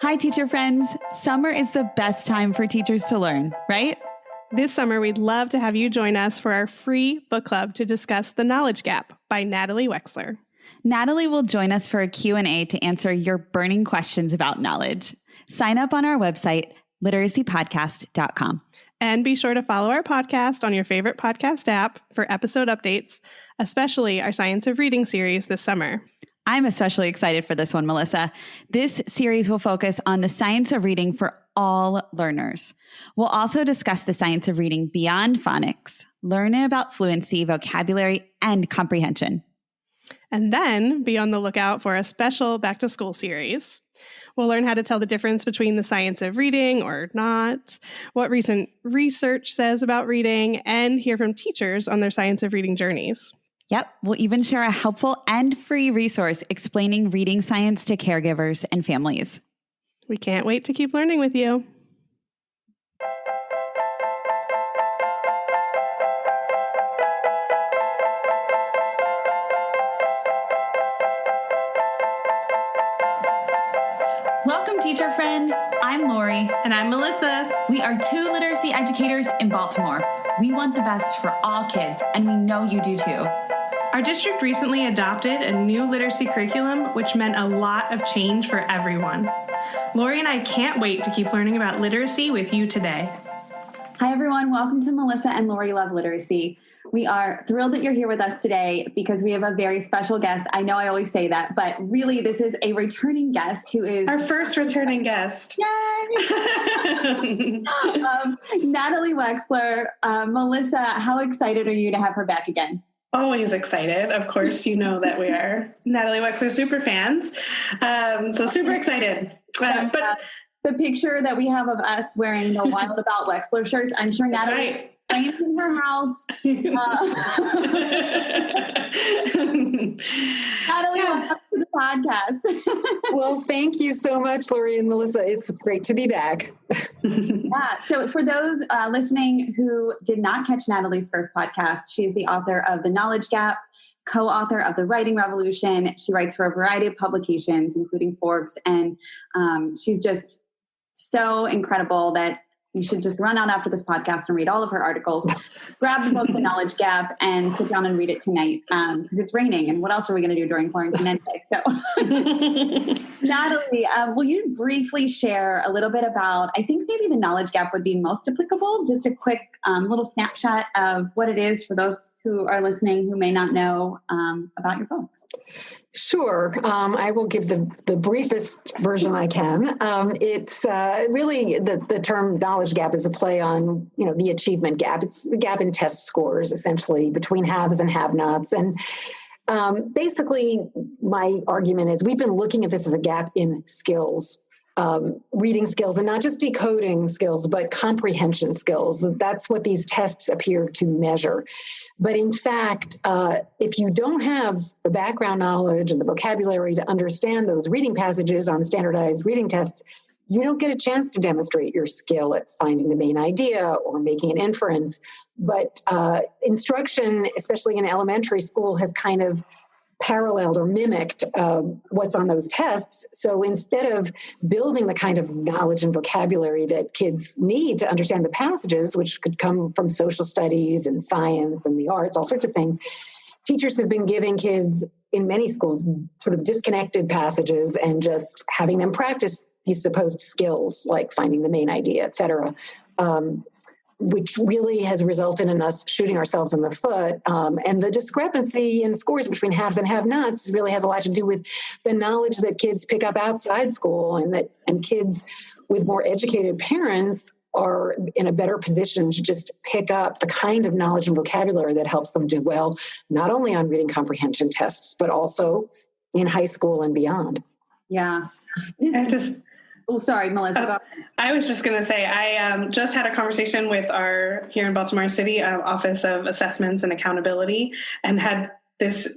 Hi, teacher friends. Summer is the best time for teachers to learn, right? This summer, we'd love to have you join us for our free book club to discuss The Knowledge Gap by Natalie Wexler. Natalie will join us for a Q&A to answer your burning questions about knowledge. Sign up on our website, literacypodcast.com. And be sure to follow our podcast on your favorite podcast app for episode updates, especially our Science of Reading series this summer. I'm especially excited for this one, Melissa. This series will focus on the science of reading for all learners. We'll also discuss the science of reading beyond phonics, learn about fluency, vocabulary, and comprehension. And then be on the lookout for a special back-to-school series. We'll learn how to tell the difference between the science of reading or not, what recent research says about reading, and hear from teachers on their science of reading journeys. Yep, we'll even share a helpful and free resource explaining reading science to caregivers and families. We can't wait to keep learning with you. Welcome, teacher friend. I'm Lori. And I'm Melissa. We are two literacy educators in Baltimore. We want the best for all kids, and we know you do too. Our district recently adopted a new literacy curriculum, which meant a lot of change for everyone. Lori and I can't wait to keep learning about literacy with you today. Hi, everyone. Welcome to Melissa and Lori Love Literacy. We are thrilled that you're here with us today because we have a very special guest. I know I always say that, but really this is a returning guest who is... our first returning guest. Yay! Natalie Wexler. Melissa, how excited are you to have her back again? Always excited. Of course, you know that we are Natalie Wexler super fans. So super excited. But the picture that we have of us wearing the Wild About Wexler shirts, I'm sure Natalie framed in her house. Natalie, welcome to the podcast. Well, thank you so much, Lori and Melissa. It's great to be back. So for those listening who did not catch Natalie's first podcast, she's the author of The Knowledge Gap, co-author of The Writing Revolution. She writes for a variety of publications, including Forbes, and she's just so incredible that you should just run out after this podcast and read all of her articles. Grab the book, The Knowledge Gap, and sit down and read it tonight because it's raining. And what else are we going to do during quarantine anyway? So, Natalie, will you briefly share a little bit about, I think maybe The Knowledge Gap would be most applicable, just a quick little snapshot of what it is for those who are listening who may not know about your book. Sure. I will give the briefest version I can. It's really the term knowledge gap is a play on, the achievement gap. It's a gap in test scores, essentially, between haves and have-nots. And basically, my argument is we've been looking at this as a gap in skills, reading skills, and not just decoding skills, but comprehension skills. That's what these tests appear to measure. But in fact, if you don't have the background knowledge and the vocabulary to understand those reading passages on standardized reading tests, you don't get a chance to demonstrate your skill at finding the main idea or making an inference. But instruction, especially in elementary school, has kind of paralleled or mimicked what's on those tests. So instead of building the kind of knowledge and vocabulary that kids need to understand the passages, which could come from social studies and science and the arts, all sorts of things, teachers have been giving kids in many schools sort of disconnected passages and just having them practice these supposed skills like finding the main idea, et cetera. Which really has resulted in us shooting ourselves in the foot. And the discrepancy in scores between haves and have-nots really has a lot to do with the knowledge that kids pick up outside school, and kids with more educated parents are in a better position to just pick up the kind of knowledge and vocabulary that helps them do well, not only on reading comprehension tests, but also in high school and beyond. Yeah. Oh, sorry, Melissa. I was just going to say, I just had a conversation with our, here in Baltimore City, Office of Assessments and Accountability, and had this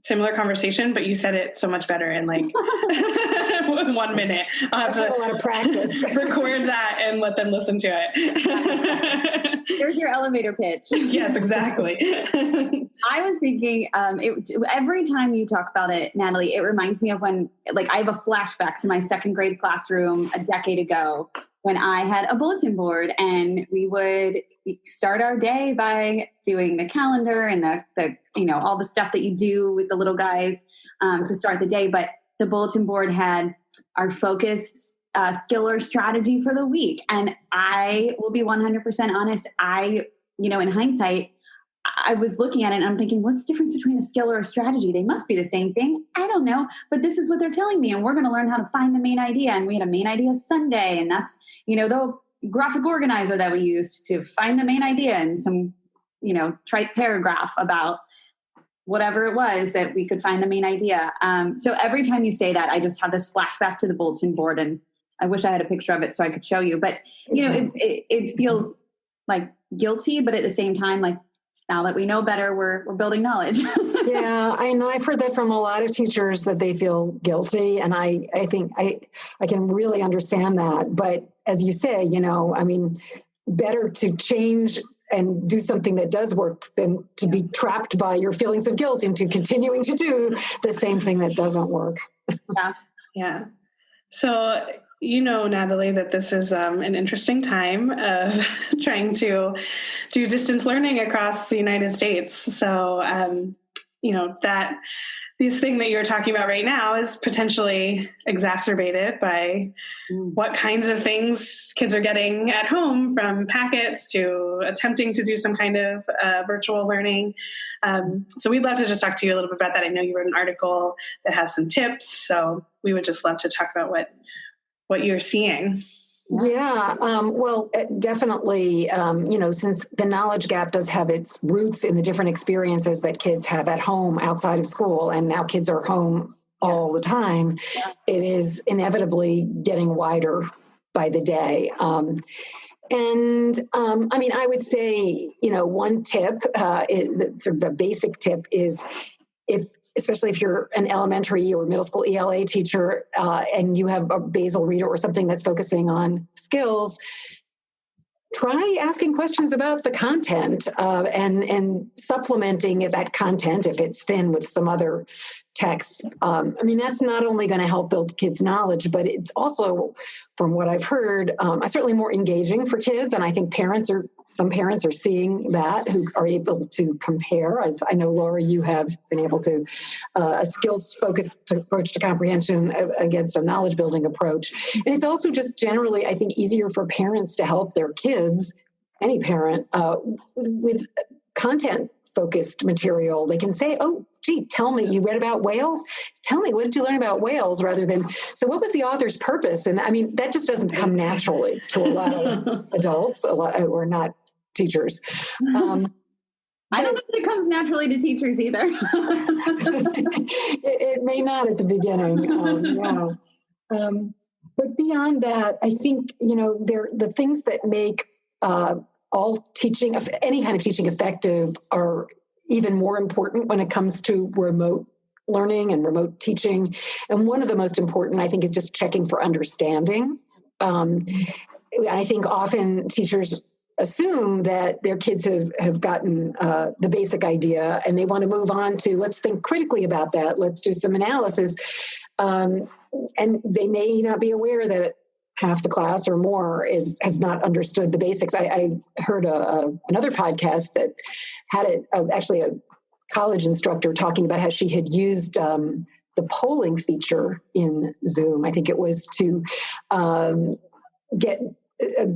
similar conversation, but you said it so much better in like 1 minute. I'll have to a lot of practice. record that and let them listen to it. Here's your elevator pitch. Yes, exactly. I was thinking, every time you talk about it, Natalie, it reminds me of when, like, I have a flashback to my second grade classroom a decade ago when I had a bulletin board, and we would start our day by doing the calendar and the all the stuff that you do with the little guys to start the day. But the bulletin board had our focus skill or strategy for the week. And I will be 100% honest. In hindsight, I was looking at it and I'm thinking, what's the difference between a skill or a strategy? They must be the same thing. I don't know, but this is what they're telling me. And we're going to learn how to find the main idea. And we had a main idea Sunday. And that's, the graphic organizer that we used to find the main idea and some, trite paragraph about whatever it was that we could find the main idea. So every time you say that, I just have this flashback to the bulletin board, and I wish I had a picture of it so I could show you. But, it feels like guilty, but at the same time, like, now that we know better, we're building knowledge. Yeah, I know. I've heard that from a lot of teachers that they feel guilty. And I think I can really understand that. But as you say, better to change and do something that does work than to be trapped by your feelings of guilt into continuing to do the same thing that doesn't work. Yeah. Yeah. So, Natalie, that this is an interesting time of trying to do distance learning across the United States. So, that this thing that you're talking about right now is potentially exacerbated by what kinds of things kids are getting at home, from packets to attempting to do some kind of virtual learning. So we'd love to just talk to you a little bit about that. I know you wrote an article that has some tips, so we would just love to talk about what you're seeing. Yeah, well, definitely, since the knowledge gap does have its roots in the different experiences that kids have at home outside of school, and now kids are home all the time, it is inevitably getting wider by the day. I would say, one tip, sort of a basic tip is especially if you're an elementary or middle school ELA teacher and you have a basal reader or something that's focusing on skills, try asking questions about the content and supplementing that content if it's thin with some other texts. That's not only going to help build kids' knowledge, but it's also, from what I've heard, certainly more engaging for kids. And I think some parents are seeing that, who are able to compare. As I know, Laura, you have been able to, a skills-focused approach to comprehension against a knowledge-building approach. And it's also just generally, I think, easier for parents to help their kids, any parent, with content-focused material. They can say, oh, gee, tell me, you read about whales? Tell me, what did you learn about whales? Rather than, so what was the author's purpose? And that just doesn't come naturally to a lot of adults, or not teachers. I don't know if it comes naturally to teachers either. It may not at the beginning. But beyond that, I think, the things that make all teaching, of any kind of teaching, effective are even more important when it comes to remote learning and remote teaching. And one of the most important, I think, is just checking for understanding. I think often teachers assume that their kids have gotten the basic idea and they want to move on to, let's think critically about that. Let's do some analysis. And they may not be aware that half the class or more has not understood the basics. I heard another podcast that had actually a college instructor talking about how she had used the polling feature in Zoom. I think it was to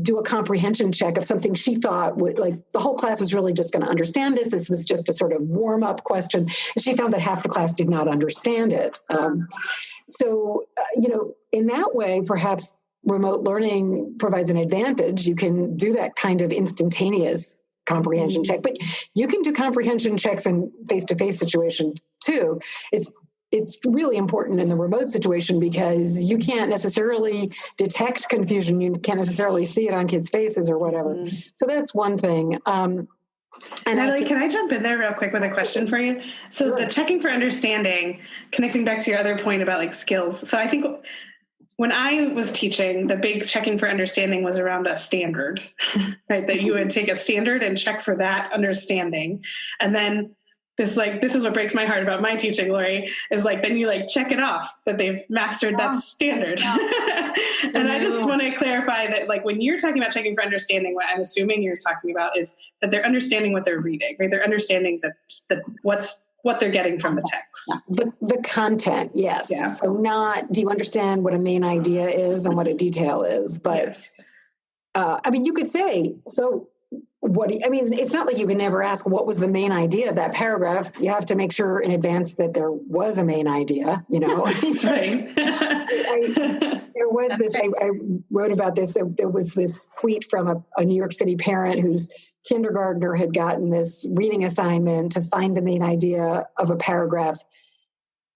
do a comprehension check of something she thought would, like, the whole class was really just going to understand this. This was just a sort of warm-up question. And she found that half the class did not understand it. In that way, perhaps remote learning provides an advantage. You can do that kind of instantaneous comprehension check, but you can do comprehension checks in face-to-face situation too. It's really important in the remote situation because you can't necessarily detect confusion. You can't necessarily see it on kids' faces or whatever. So that's one thing. And Natalie, can I jump in there real quick with a question for you? So sure. The checking for understanding, connecting back to your other point about like skills. So I think when I was teaching, the big checking for understanding was around a standard, right? That you would take a standard and check for that understanding. And then this is what breaks my heart about my teaching, Lori, is like, then you like check it off that they've mastered that standard. And I just want to clarify that, like, when you're talking about checking for understanding, what I'm assuming you're talking about is that they're understanding what they're reading, right? They're understanding that what they're getting from the text. The content, yes. Yeah. So not, do you understand what a main idea is and what a detail is? But yes. I mean, you could say, so it's not like you can never ask what was the main idea of that paragraph. You have to make sure in advance that there was a main idea, you know. Right. There was this, I wrote about this, there was this tweet from a New York City parent whose kindergartner had gotten this reading assignment to find the main idea of a paragraph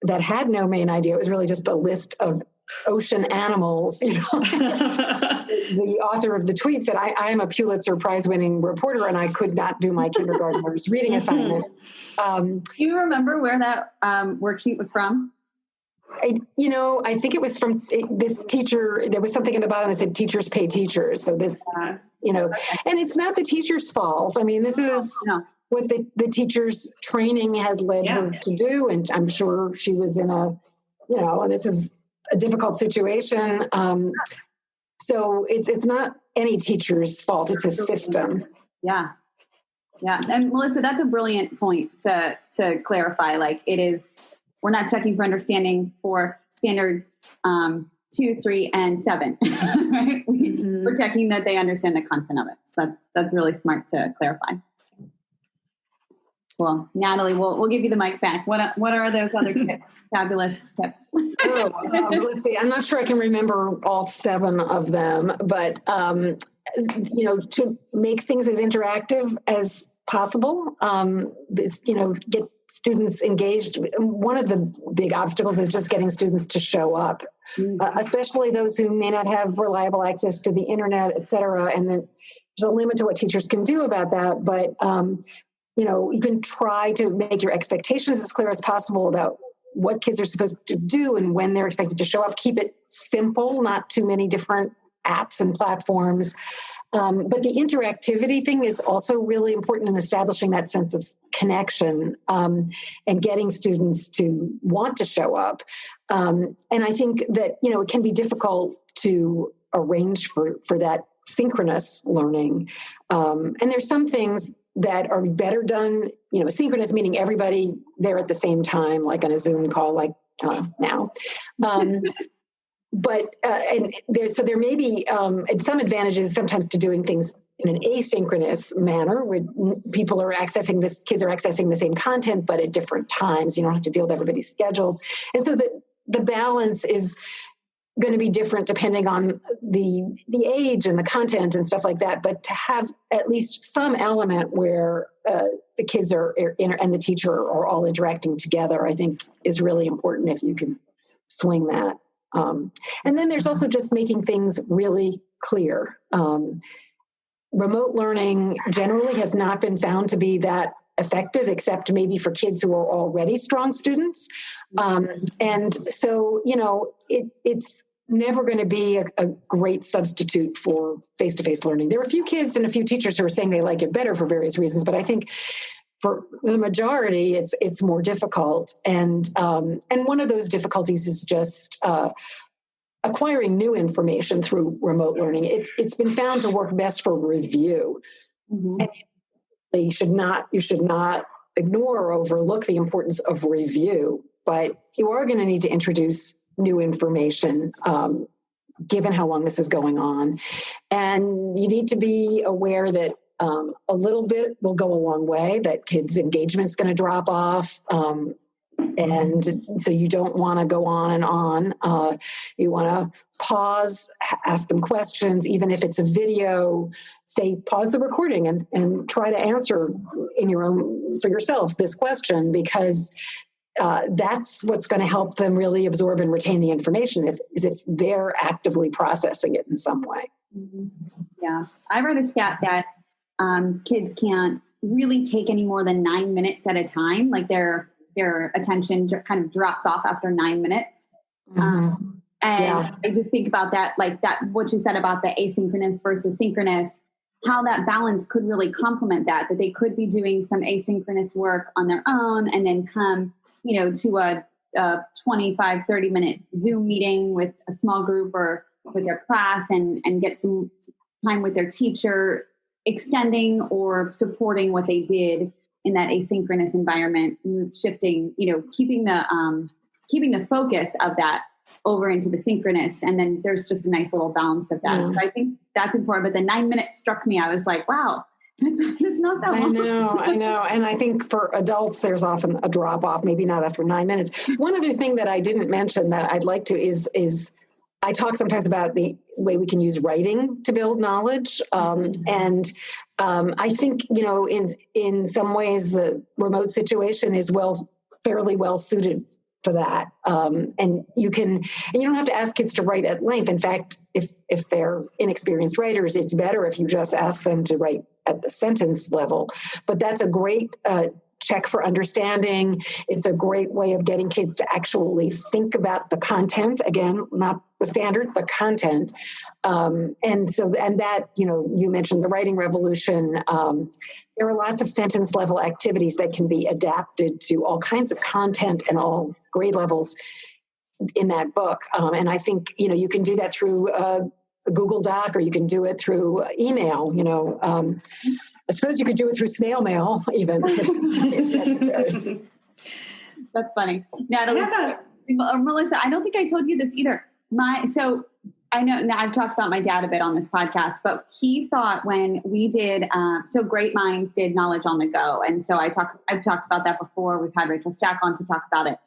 that had no main idea. It was really just a list of ocean animals, you know. The author of the tweet said, I am a Pulitzer Prize winning reporter and I could not do my kindergartner's reading assignment. Do you remember where that worksheet was from? I think it was from this teacher. There was something in the bottom that said teachers pay teachers. So this, and it's not the teacher's fault. I mean, this is what the teacher's training had led her to do. And I'm sure she was in this is a difficult situation. So it's not any teacher's fault. It's a system. Yeah. Yeah. And Melissa, that's a brilliant point to clarify. Like, it is, we're not checking for understanding for standards 2, 3, and 7. Right? We're checking that they understand the content of it. So that's really smart to clarify. Well, Natalie, we'll give you the mic back. What are those other tips? Fabulous tips. Let's see. I'm not sure I can remember all 7 of them, but to make things as interactive as possible. Get students engaged. One of the big obstacles is just getting students to show up, especially those who may not have reliable access to the internet, et cetera. And then there's a limit to what teachers can do about that. But you can try to make your expectations as clear as possible about what kids are supposed to do and when they're expected to show up. Keep it simple, not too many different apps and platforms. But the interactivity thing is also really important in establishing that sense of connection and getting students to want to show up. And I think that, it can be difficult to arrange for that synchronous learning. And there's some things that are better done, synchronous, meaning everybody there at the same time, like on a Zoom call, like now. But there may be some advantages sometimes to doing things in an asynchronous manner, where kids are accessing the same content, but at different times. You don't have to deal with everybody's schedules. And so the balance is going to be different depending on the age and the content and stuff like that. But to have at least some element where the kids and the teacher are all interacting together, I think is really important if you can swing that. And then there's also just making things really clear. Remote learning generally has not been found to be that effective, except maybe for kids who are already strong students. And so, it's never going to be a great substitute for face-to-face learning. There are a few kids and a few teachers who are saying they like it better for various reasons, but I think for the majority, it's more difficult. And one of those difficulties is just acquiring new information through remote learning. It's been found to work best for review. And you should not ignore or overlook the importance of review, but you are going to need to introduce new information, given how long this is going on. And you need to be aware that a little bit will go a long way, that kids' engagement is going to drop off. And so you don't want to go on and on. You want to pause, ask them questions, even if it's a video, say, pause the recording and try to answer for yourself this question, because that's what's going to help them really absorb and retain the information if they're actively processing it in some way. Yeah. I read a stat that kids can't really take any more than 9 minutes at a time. Like their attention kind of drops off after 9 minutes. And And I just think about that, like that, what you said about the asynchronous versus synchronous, how that balance could really complement that they could be doing some asynchronous work on their own and then come, to a 25, 30-minute Zoom meeting with a small group or with their class and get some time with their teacher, extending or supporting what they did in that asynchronous environment, shifting, keeping the focus of that over into the synchronous. And then there's just a nice little balance of that. Yeah. So I think that's important. But the 9 minutes struck me. I was like, wow, that's not that long. I know. And I think for adults, there's often a drop off, maybe not after 9 minutes. One other thing that I didn't mention that I'd like to is I talk sometimes about the way we can use writing to build knowledge. And I think, in some ways, the remote situation is fairly well suited for that. And you don't have to ask kids to write at length. In fact, if they're inexperienced writers, it's better if you just ask them to write at the sentence level. But that's a great check for understanding. It's a great way of getting kids to actually think about the content. Again, not the standard, but content. And that, you mentioned the writing revolution. There are lots of sentence level activities that can be adapted to all kinds of content and all grade levels in that book. And I think, you can do that through a Google Doc, or you can do it through email, I suppose you could do it through snail mail, even if necessary. That's funny. Natalie, Melissa, I don't think I told you this either. So I know now I've talked about my dad a bit on this podcast, but he thought when we did, so Great Minds did Knowledge on the Go. And so I've talked about that before. We've had Rachel Stack on to talk about it.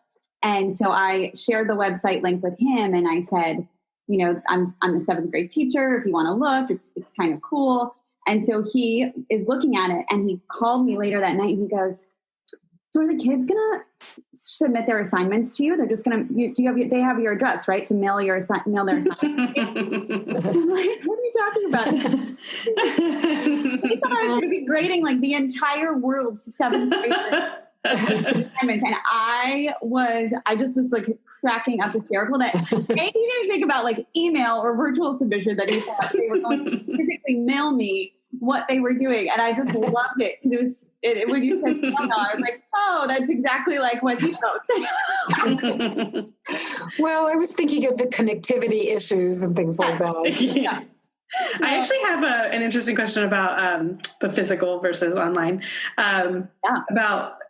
And so I shared the website link with him and I said, I'm a 7th grade teacher. If you want to look, it's kind of cool. And so he is looking at it and he called me later that night and he goes, so are the kids going to submit their assignments to you? They're just going to, they have your address, right? To mail their assignments. I'm like, what are you talking about? He thought I was going to be grading like the entire world's 7th grade assignments. And I just was like cracking up hysterical that he didn't think about like email or virtual submission, that he thought they were going to physically mail me what they were doing. And I just loved it because when you said email, I was like, oh, that's exactly like what he thought. Well, I was thinking of the connectivity issues and things like that. Yeah. I actually have an interesting question about the physical versus online.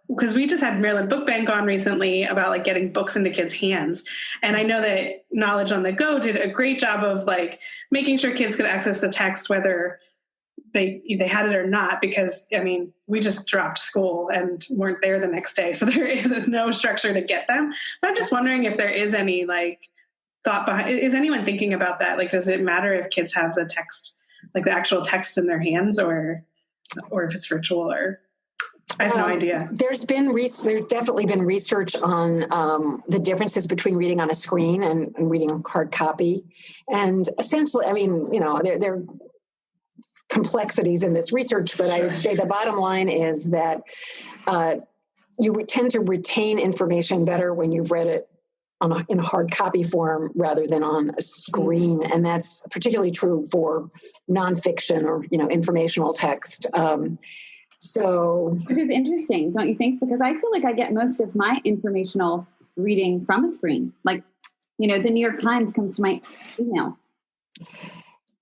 Because we just had Maryland Book Bank on recently about like getting books into kids' hands. And I know that Knowledge on the Go did a great job of like making sure kids could access the text, whether they had it or not, because we just dropped school and weren't there the next day. So there is no structure to get them. But I'm just wondering if there is any like thought behind, is anyone thinking about that? Like, does it matter if kids have the text, like the actual text in their hands or if it's virtual or... I have no idea. There's definitely been research on the differences between reading on a screen and reading hard copy. And essentially, there are complexities in this research, but I would say the bottom line is that you tend to retain information better when you've read it in a hard copy form rather than on a screen. And that's particularly true for nonfiction or, informational text. Which is interesting, don't you think? Because I feel like I get most of my informational reading from a screen. Like, the New York Times comes to my email.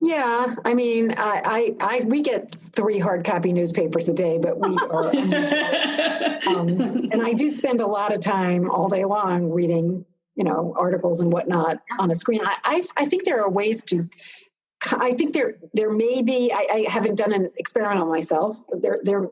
Yeah, we get 3 hard copy newspapers a day, but we are, and I do spend a lot of time all day long reading, articles and whatnot on a screen. I think there are ways to. I think there may be, I haven't done an experiment on myself. There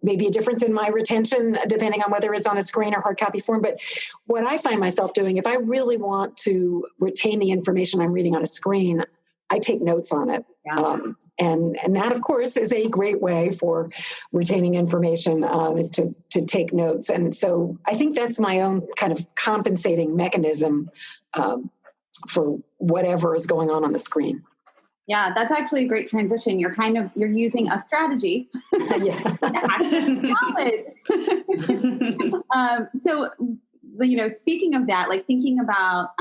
may be a difference in my retention depending on whether it's on a screen or hard copy form. But what I find myself doing, if I really want to retain the information I'm reading on a screen, I take notes on it. Yeah. And that, of course, is a great way for retaining information, is to take notes. And so I think that's my own kind of compensating mechanism for whatever is going on the screen. Yeah, that's actually a great transition. You're using a strategy. Knowledge. So, speaking of that, like thinking about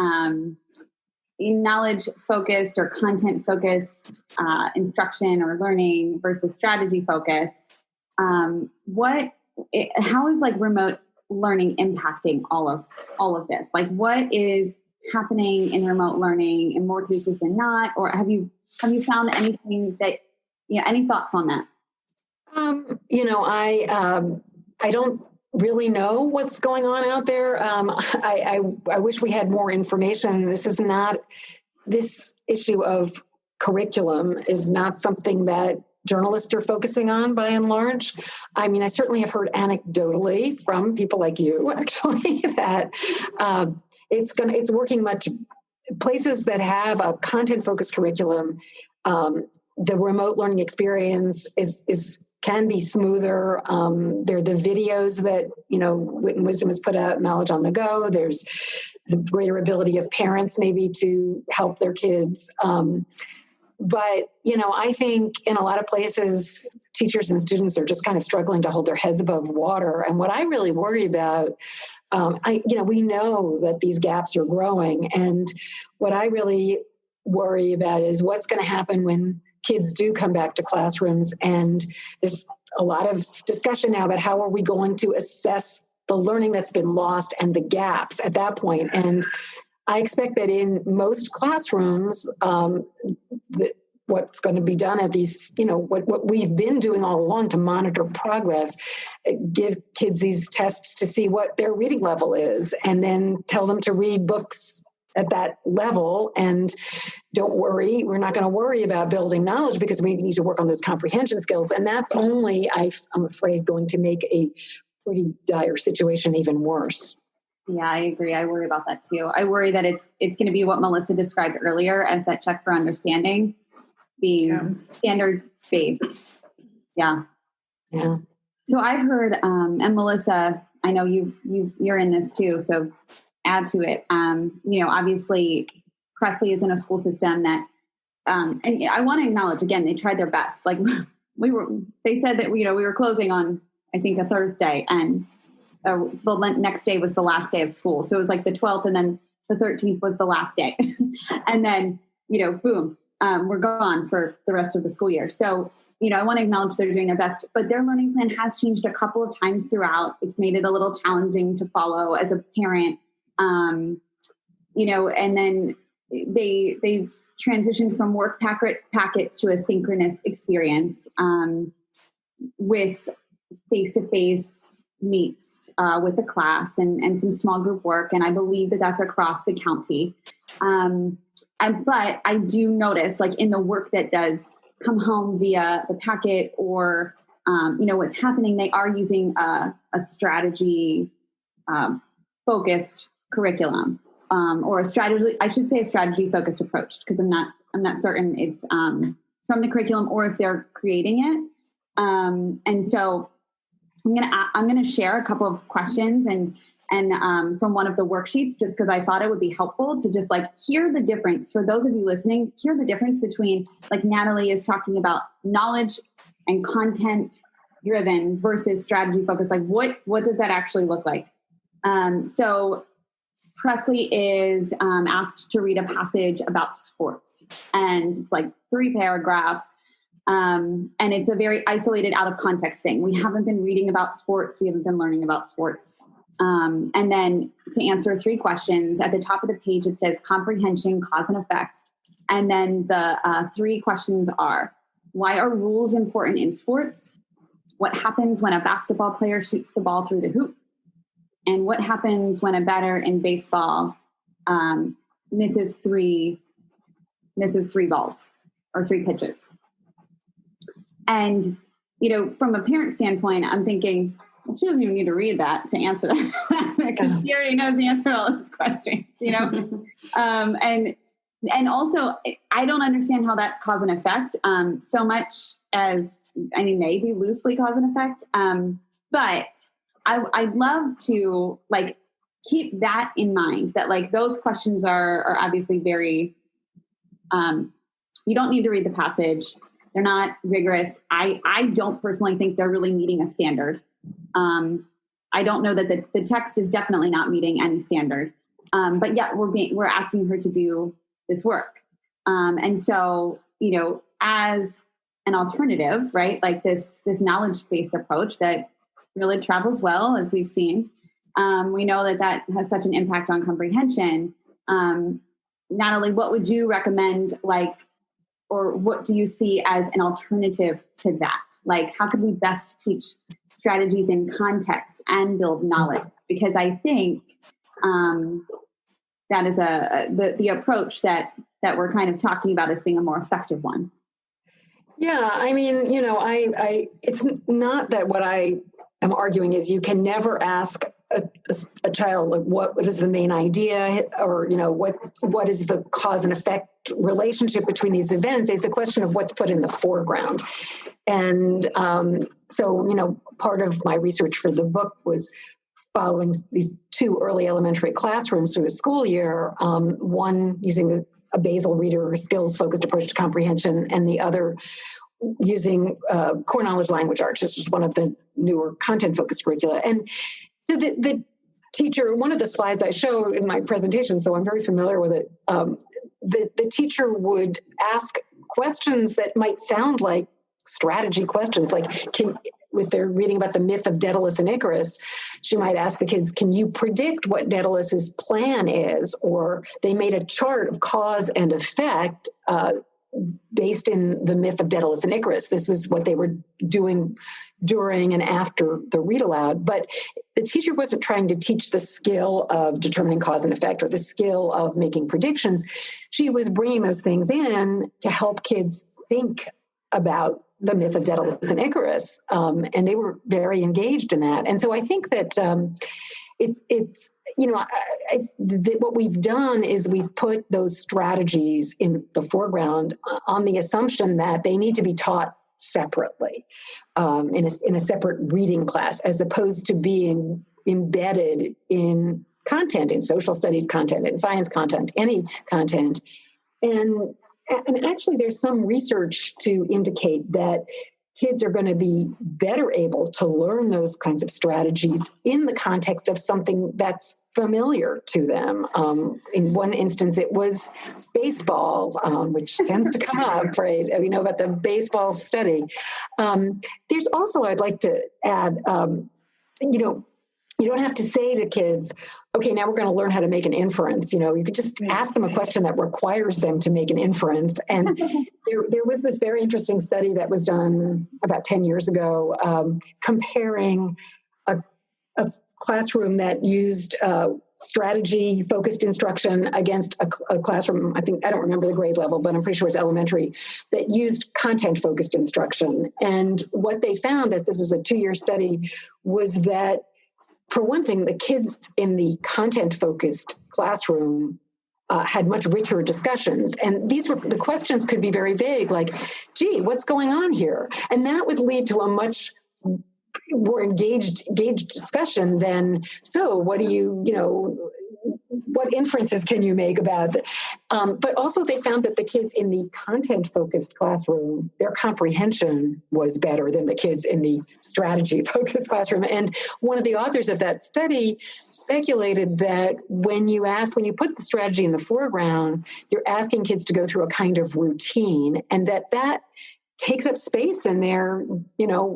knowledge focused or content focused instruction or learning versus strategy focused. How is like remote learning impacting all of this? Like, what is happening in remote learning in more cases than not? Or have you found anything that, any thoughts on that? I don't really know what's going on out there. I wish we had more information. This issue of curriculum is not something that journalists are focusing on by and large. I mean, I certainly have heard anecdotally from people like you, actually, that it's working much. Places that have a content-focused curriculum, the remote learning experience can be smoother. There are the videos that, Wit and Wisdom has put out, Knowledge on the Go. There's the greater ability of parents maybe to help their kids. But, I think in a lot of places, teachers and students are just kind of struggling to hold their heads above water. And what I really worry about, we know that these gaps are growing. And what I really worry about is what's going to happen when kids do come back to classrooms. And there's a lot of discussion now about how are we going to assess the learning that's been lost and the gaps at that point. And I expect that in most classrooms, what's going to be done at these, what we've been doing all along to monitor progress, give kids these tests to see what their reading level is, and then tell them to read books at that level. And don't worry, we're not going to worry about building knowledge because we need to work on those comprehension skills. And that's only, I'm afraid, going to make a pretty dire situation even worse. Yeah, I agree. I worry about that too. I worry that it's going to be what Melissa described earlier as that check for understanding being standards based. Yeah. Yeah. So I've heard, and Melissa, I know you're in this too, so add to it. Obviously Presley is in a school system that, and I want to acknowledge again, they tried their best. Like they said that, we were closing on, I think, a Thursday, and the next day was the last day of school. So it was like the 12th, and then the 13th was the last day. And then, boom, we're gone for the rest of the school year. So, I want to acknowledge they're doing their best, but their learning plan has changed a couple of times throughout. It's made it a little challenging to follow as a parent. And then they transitioned from work packets to a synchronous experience with face-to-face meets with the class and some small group work. And I believe that that's across the county. But I do notice, like, in the work that does come home via the packet or, what's happening, they are using a strategy focused curriculum or a strategy focused approach, because I'm not certain it's from the curriculum or if they're creating it. And so I'm gonna share a couple of questions and from one of the worksheets, just because I thought it would be helpful to just like hear the difference for those of you listening. Hear the difference between, like, Natalie is talking about knowledge and content driven versus strategy focused. Like, what does that actually look like? So Presley is asked to read a passage about sports, and it's like 3 paragraphs. And it's a very isolated, out of context thing. We haven't been reading about sports. We haven't been learning about sports. And then to answer 3 questions, at the top of the page, it says comprehension, cause and effect. And then the 3 questions are: why are rules important in sports? What happens when a basketball player shoots the ball through the hoop? And what happens when a batter in baseball misses three balls or 3 pitches? And, from a parent standpoint, I'm thinking, well, she doesn't even need to read that to answer that because she already knows the answer to all those questions, and also, I don't understand how that's cause and effect so much as, maybe loosely cause and effect. But I'd love to, like, keep that in mind, that, like, those questions are obviously very, you don't need to read the passage. They're not rigorous. I don't personally think they're really meeting a standard. I don't know that the text is definitely not meeting any standard. But yeah, we're asking her to do this work. And so, as an alternative, right, like this knowledge-based approach that really travels well, as we've seen, we know that has such an impact on comprehension. Natalie, what would you recommend, or what do you see as an alternative to that? Like, how could we best teach strategies in context and build knowledge? Because I think that is the approach that we're kind of talking about as being a more effective one. Yeah, I mean, it's not that what I am arguing is you can never ask a child, like, what is the main idea, or what is the cause and effect relationship between these events. It's a question of what's put in the foreground. And so part of my research for the book was following these two early elementary classrooms through a school year, one using a basal reader skills focused approach to comprehension, and the other using core knowledge language arts. This is one of the newer content focused curricula. And so the teacher, one of the slides I show in my presentation, so I'm very familiar with it, the teacher would ask questions that might sound like strategy questions, like if they're reading about the myth of Daedalus and Icarus, she might ask the kids, can you predict what Daedalus's plan is? Or they made a chart of cause and effect based in the myth of Daedalus and Icarus. This was what they were doing during and after the read aloud. But the teacher wasn't trying to teach the skill of determining cause and effect or the skill of making predictions. She was bringing those things in to help kids think about the myth of Daedalus and Icarus. And they were very engaged in that. And so I think that what we've done is we've put those strategies in the foreground on the assumption that they need to be taught separately in a separate reading class, as opposed to being embedded in content, in social studies content, in science content, any content. And actually, there's some research to indicate that kids are going to be better able to learn those kinds of strategies in the context of something that's familiar to them. In one instance, it was baseball, which tends to come up, right? We know about the baseball study. There's also, I'd like to add, you don't have to say to kids, okay, now we're going to learn how to make an inference. You could just ask them a question that requires them to make an inference. And there was this very interesting study that was done about 10 years ago, comparing a classroom that used strategy-focused instruction against a classroom, I don't remember the grade level, but I'm pretty sure it's elementary, that used content-focused instruction. And what they found, that this was a 2-year study, was that, for one thing, the kids in the content-focused classroom had much richer discussions. And the questions could be very vague, like, gee, what's going on here? And that would lead to a much more engaged discussion than, so what what inferences can you make about it? But also they found that the kids in the content-focused classroom, their comprehension was better than the kids in the strategy-focused classroom. And one of the authors of that study speculated that when you put the strategy in the foreground, you're asking kids to go through a kind of routine, and that takes up space in their,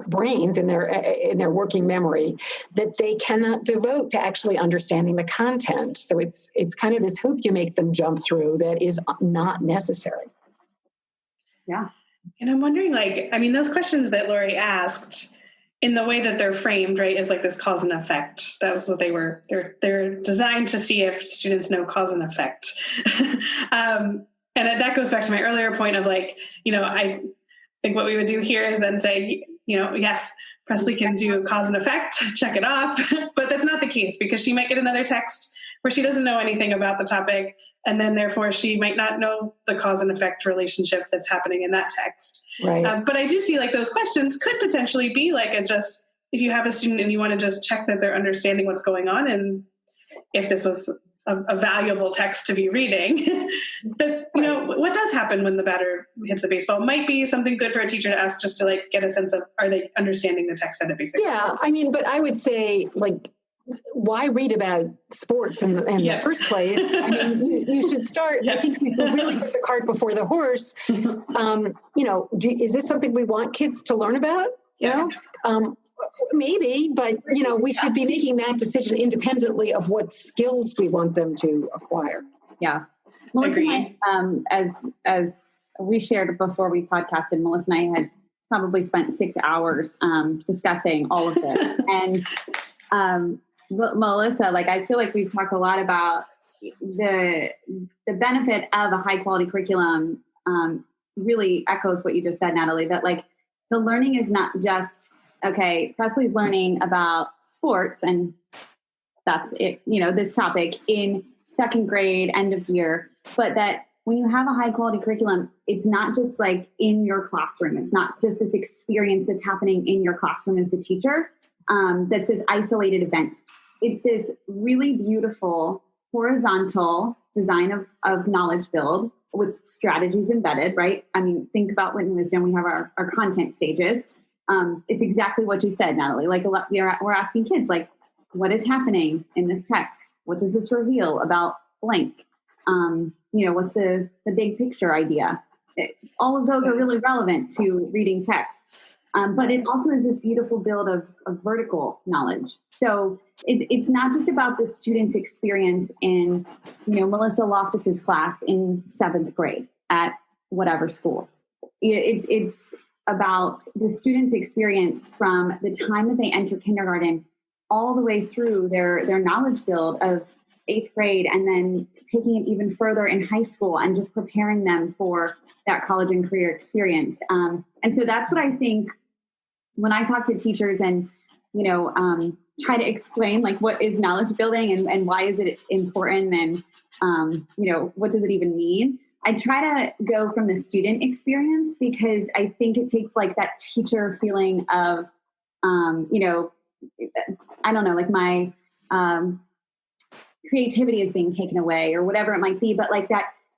brains, in their working memory, that they cannot devote to actually understanding the content. So it's kind of this hoop you make them jump through that is not necessary. Yeah. And I'm wondering, those questions that Lori asked, in the way that they're framed, right, is like this cause and effect. That was what they're designed to see if students know cause and effect. And that goes back to my earlier point of I think what we would do here is then say, yes, Presley can do cause and effect, check it off. But that's not the case, because she might get another text where she doesn't know anything about the topic, and then therefore she might not know the cause and effect relationship that's happening in that text. Right. But I do see those questions could potentially be if you have a student and you want to just check that they're understanding what's going on, and if this was a valuable text to be reading, that, what does happen when the batter hits the baseball might be something good for a teacher to ask, just to get a sense of, are they understanding the text at a basic level? Yeah. But I would say why read about sports in the first place? I mean, you should start. Yes. I think we really put the cart before the horse. Is this something we want kids to learn about? Yeah. Maybe, but we should be making that decision independently of what skills we want them to acquire. Yeah, Melissa and I, as we shared before we podcasted, Melissa and I had probably spent 6 hours discussing all of this. And Melissa, I feel like we've talked a lot about the benefit of a high quality curriculum. Really echoes what you just said, Natalie. That the learning is not just Presley's learning about sports, and that's it. This topic in second grade, end of year, but that when you have a high quality curriculum, it's not just in your classroom. It's not just this experience that's happening in your classroom as the teacher. That's this isolated event. It's this really beautiful horizontal design of knowledge build with strategies embedded, right? I mean, think about Wit and Wisdom. We have our content stages. It's exactly what you said, Natalie. We're asking kids, what is happening in this text? What does this reveal about blank? What's the big picture idea? All of those are really relevant to reading texts. But it also is this beautiful build of vertical knowledge. So it's not just about the student's experience in, Melissa Loftus's class in 7th grade at whatever school. It's about the student's experience from the time that they enter kindergarten all the way through their knowledge build of 8th grade, and then taking it even further in high school and just preparing them for that college and career experience. And so that's what I think when I talk to teachers and, try to explain what is knowledge building and why is it important and, what does it even mean? I try to go from the student experience, because I think it takes that teacher feeling of, I don't know, my creativity is being taken away or whatever it might be. But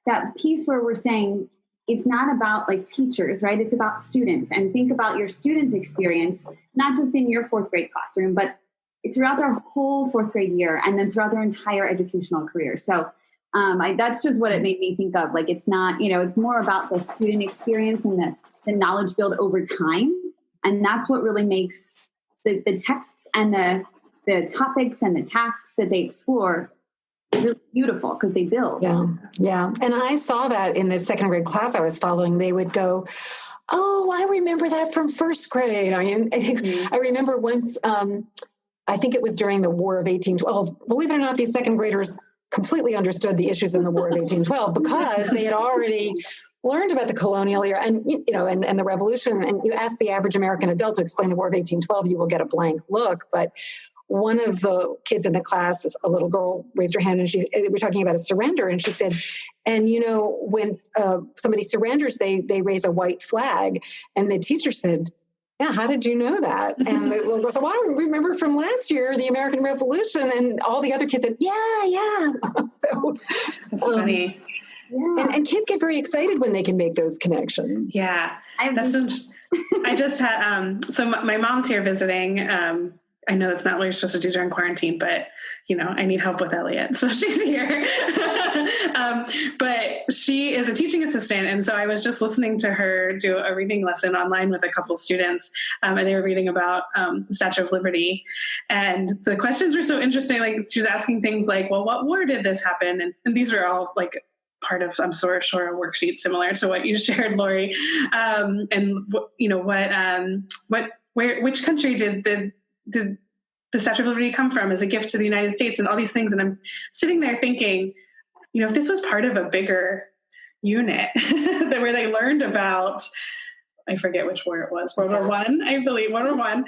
that piece where we're saying it's not about teachers, right? It's about students, and think about your students' experience, not just in your 4th grade classroom, but throughout their whole 4th grade year and then throughout their entire educational career. So that's just what it made me think of. It's not, it's more about the student experience and the knowledge build over time. And that's what really makes the texts and the topics and the tasks that they explore really beautiful, because they build. Yeah. And I saw that in the 2nd grade class I was following. They would go, "Oh, I remember that from 1st grade." I remember once, I think it was during the War of 1812. Believe it or not, these 2nd graders completely understood the issues in the War of 1812 because they had already learned about the colonial era and the revolution. And you ask the average American adult to explain the War of 1812, you will get a blank look. But one of the kids in the class, a little girl, raised her hand, and we're talking about a surrender, and she said, and when somebody surrenders, they raise a white flag. And the teacher said, "Yeah, how did you know that?" And the little girl said, "Well, I remember from last year, the American Revolution." And all the other kids said, "Yeah." So, that's funny. Yeah. And kids get very excited when they can make those connections. Yeah. That's interesting. I just had, so my mom's here visiting. I know that's not what you're supposed to do during quarantine, but I need help with Elliot. So she's here. But she is a teaching assistant. And so I was just listening to her do a reading lesson online with a couple students. And they were reading about the Statue of Liberty. And the questions were so interesting. She was asking things like, well, what war did this happen? And these were all part of, I'm sure, a worksheet similar to what you shared, Lori. Which country did the Statue of Liberty come from as a gift to the United States, and all these things. And I'm sitting there thinking, if this was part of a bigger unit where they learned about, I forget which war it was, World War I, I believe, World War I,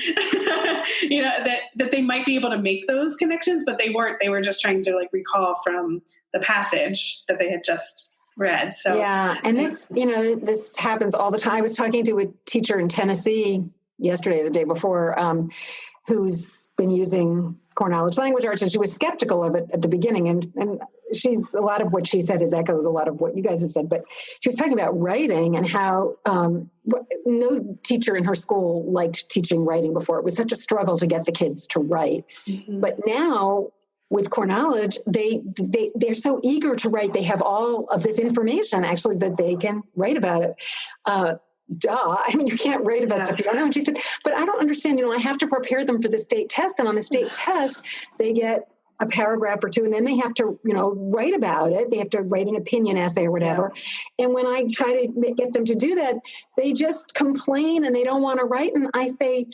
that they might be able to make those connections, but they weren't. They were just trying to recall from the passage that they had just read. So yeah, and this happens all the time. I was talking to a teacher in Tennessee yesterday, the day before, who's been using core knowledge language arts, and she was skeptical of it at the beginning. And a lot of what she said has echoed a lot of what you guys have said, but she was talking about writing and how no teacher in her school liked teaching writing before. It was such a struggle to get the kids to write. Mm-hmm. But now with core knowledge, they're so eager to write. They have all of this information actually that they can write about it. I mean, you can't write about stuff you don't know. And she said, but I don't understand, I have to prepare them for the state test. And on the state test, they get a paragraph or two, and then they have to, write about it. They have to write an opinion essay or whatever. Yeah. And when I try to get them to do that, they just complain and they don't want to write. And I say,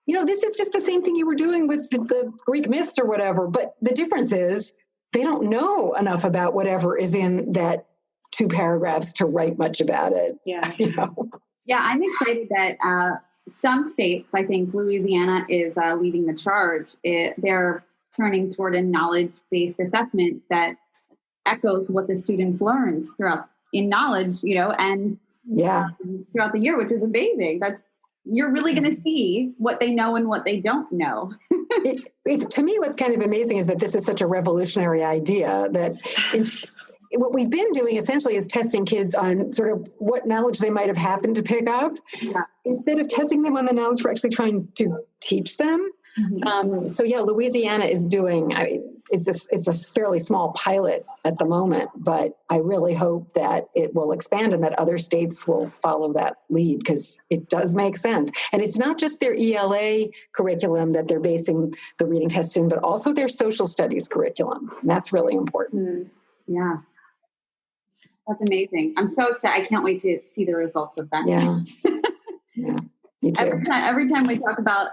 this is just the same thing you were doing with the Greek myths or whatever. But the difference is they don't know enough about whatever is in that 2 paragraphs to write much about it. Yeah. Yeah, I'm excited that some states, I think Louisiana is leading the charge. They're turning toward a knowledge-based assessment that echoes what the students learned in knowledge, and throughout the year, which is amazing. You're really going to see what they know and what they don't know. To me, what's kind of amazing is that this is such a revolutionary idea that what we've been doing essentially is testing kids on sort of what knowledge they might have happened to pick up, instead of testing them on the knowledge we're actually trying to teach them. Mm-hmm. Louisiana is doing, it's a fairly small pilot at the moment, but I really hope that it will expand and that other states will follow that lead, because it does make sense. And it's not just their ELA curriculum that they're basing the reading tests in, but also their social studies curriculum. And that's really important. Yeah. That's amazing. I'm so excited. I can't wait to see the results of that. Yeah. Yeah. Me too. Every time we talk about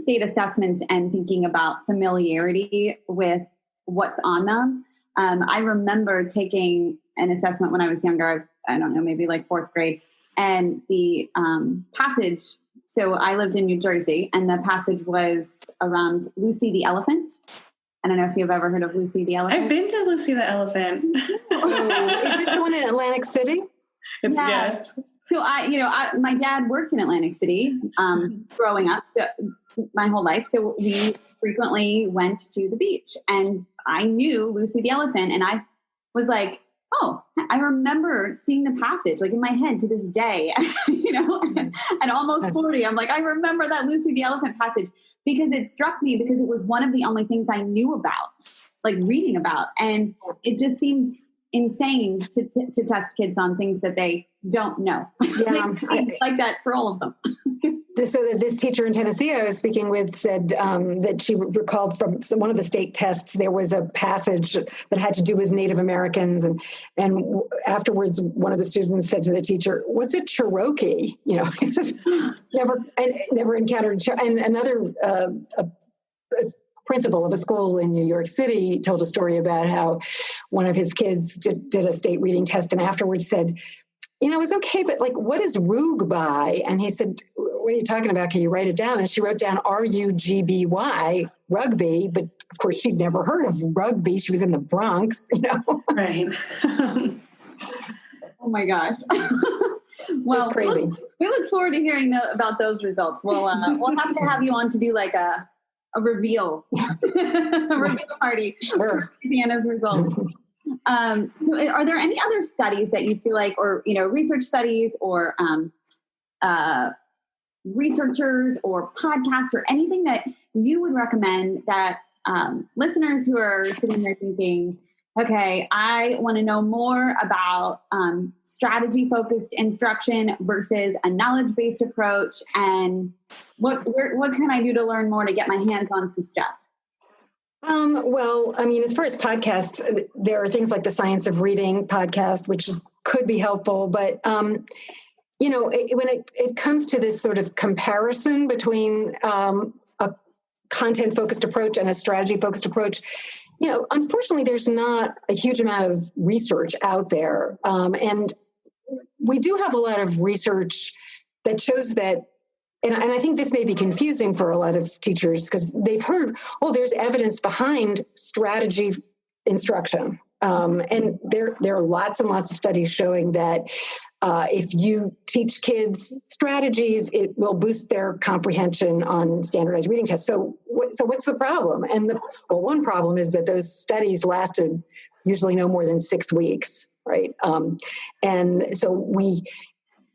state assessments and thinking about familiarity with what's on them, I remember taking an assessment when I was younger. I don't know, maybe like 4th grade, and the passage. So I lived in New Jersey, and the passage was around Lucy the elephant. I don't know if you've ever heard of Lucy the elephant. I've been to Lucy the elephant. Is this the one in Atlantic City? It's good. So my dad worked in Atlantic City growing up, so my whole life. So we frequently went to the beach, and I knew Lucy the elephant, and I was like, oh, I remember seeing the passage like in my head to this day, at almost 40. I'm like, I remember that Lucy the elephant passage, because it struck me because it was one of the only things I knew about, like reading about. And it just seems insane to test kids on things that they don't know. Yeah, like that for all of them. So this teacher in Tennessee I was speaking with said that she recalled from one of the state tests, there was a passage that had to do with Native Americans. And afterwards, one of the students said to the teacher, was it Cherokee? Never encountered. And another a principal of a school in New York City told a story about how one of his kids did a state reading test and afterwards said, it was okay, but like, what is rugby? And he said, what are you talking about? Can you write it down? And she wrote down RUGBY, rugby. But of course, she'd never heard of rugby. She was in the Bronx, Right. Oh my gosh. Well, it's crazy. We look forward to hearing about those results. We'll have to have you on to do like a reveal, a reveal party for Louisiana's results. So are there any other studies that you feel like, or, research studies or researchers or podcasts or anything that you would recommend that listeners who are sitting there thinking, okay, I want to know more about strategy-focused instruction versus a knowledge-based approach, and what can I do to learn more to get my hands on some stuff? As far as podcasts, there are things like the Science of Reading podcast, which could be helpful. But, when it comes to this sort of comparison between a content-focused approach and a strategy-focused approach, unfortunately, there's not a huge amount of research out there. And we do have a lot of research that shows that, and I think this may be confusing for a lot of teachers because they've heard, there's evidence behind strategy instruction. And there are lots and lots of studies showing that if you teach kids strategies, it will boost their comprehension on standardized reading tests. So what's the problem? And one problem is that those studies lasted usually no more than 6 weeks, right? And so we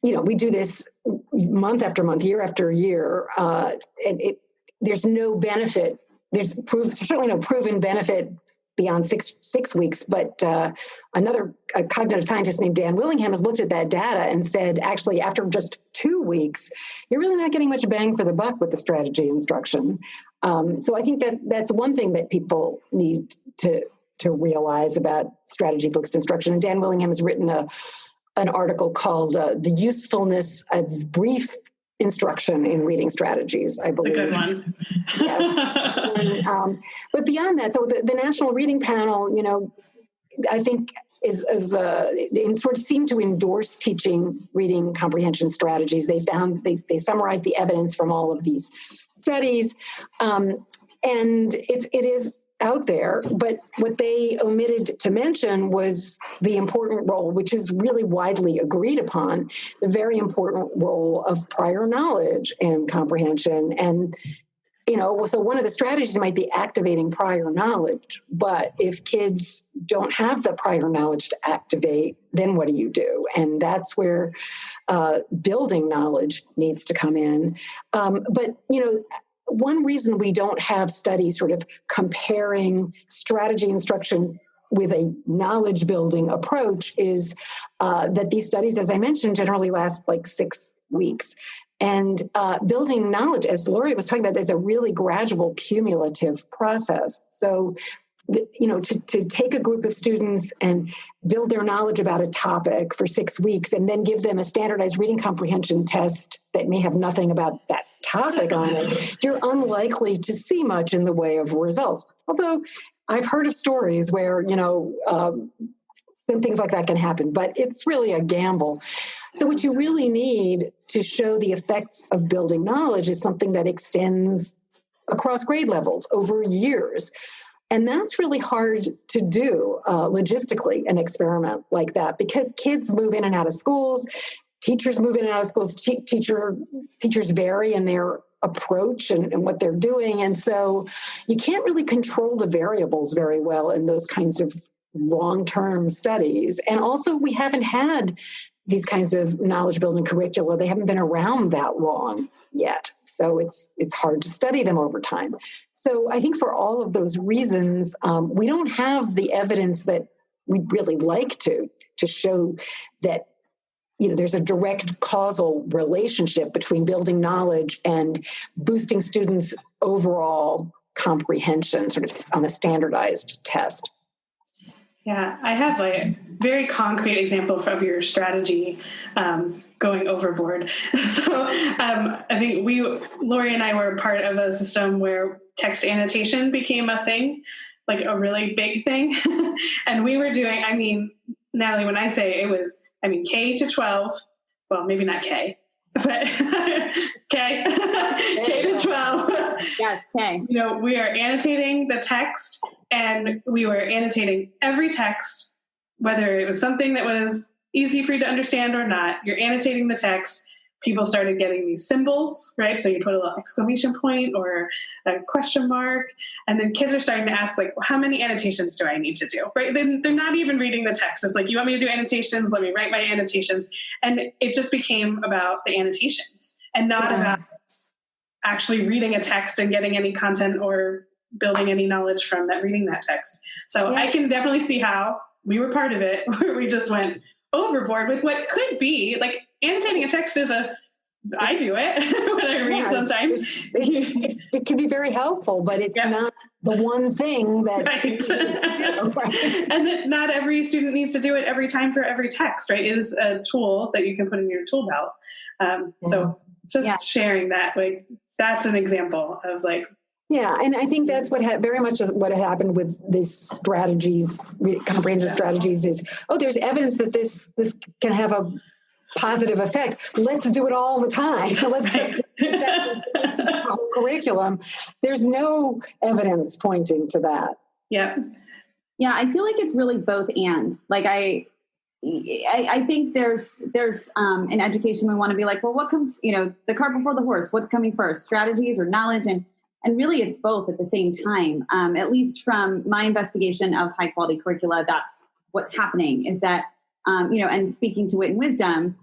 do this month after month, year after year, and there's no benefit. There's certainly no proven benefit beyond six weeks. But a cognitive scientist named Dan Willingham has looked at that data and said, actually, after just 2 weeks, you're really not getting much bang for the buck with the strategy instruction. So I think that's one thing that people need to realize about strategy-focused instruction. And Dan Willingham has written an article called "The Usefulness of Brief Instruction in Reading Strategies," I believe. It's a good one. Yes. But beyond that, so the National Reading Panel, I think they sort of seem to endorse teaching reading comprehension strategies. They summarized the evidence from all of these studies, and it is out there, but what they omitted to mention was the important role, which is really widely agreed upon, the very important role of prior knowledge and comprehension. And, so one of the strategies might be activating prior knowledge, but if kids don't have the prior knowledge to activate, then what do you do? And that's where building knowledge needs to come in. But one reason we don't have studies sort of comparing strategy instruction with a knowledge building approach is that these studies, as I mentioned, generally last like 6 weeks. And building knowledge, as Lori was talking about, is a really gradual cumulative process. So, to take a group of students and build their knowledge about a topic for 6 weeks and then give them a standardized reading comprehension test that may have nothing about that topic on it, you're unlikely to see much in the way of results. Although I've heard of stories where, some things like that can happen, but it's really a gamble. So what you really need to show the effects of building knowledge is something that extends across grade levels over years. And that's really hard to do logistically, an experiment like that, because kids move in and out of schools, teachers move in and out of schools, teachers vary in their approach and what they're doing. And so you can't really control the variables very well in those kinds of long-term studies. And also we haven't had these kinds of knowledge building curricula. They haven't been around that long yet. So it's hard to study them over time. So I think for all of those reasons, we don't have the evidence that we'd really like to show that there's a direct causal relationship between building knowledge and boosting students' overall comprehension, sort of on a standardized test. Yeah, I have a very concrete example of your strategy going overboard. So I think Lori and I were part of a system where text annotation became a thing, like a really big thing. And we were doing, Natalie, when I say it was, K to 12, well, maybe not K, but K, K to 12. Yes, K. We are annotating the text, and we were annotating every text, whether it was something that was easy for you to understand or not. You're annotating the text. People started getting these symbols, right? So you put a little exclamation point or a question mark, and then kids are starting to ask, like, well, how many annotations do I need to do, right? They're not even reading the text. It's like, you want me to do annotations? Let me write my annotations. And it just became about the annotations and not about actually reading a text and getting any content or building any knowledge from that, reading that text. So I can definitely see how we were part of it, where we just went overboard with what could be like annotating a text I do it when I read sometimes. It can be very helpful, but it's not the one thing that right. And that not every student needs to do it every time for every text, right? It is a tool that you can put in your tool belt. So just sharing that, like, that's an example of like. Yeah, and I think that's very much what happened with these strategies, comprehension strategies, is, there's evidence that this can have a positive effect. Let's do it all the time. So let's this is the whole curriculum. There's no evidence pointing to that. Yeah. Yeah, I feel like it's really both and. Like I think there's in education, we want to be like, well, what comes, the cart before the horse, what's coming first, strategies or knowledge? And really it's both at the same time. At least from my investigation of high quality curricula, that's what's happening is that, and speaking to Wit and Wisdom,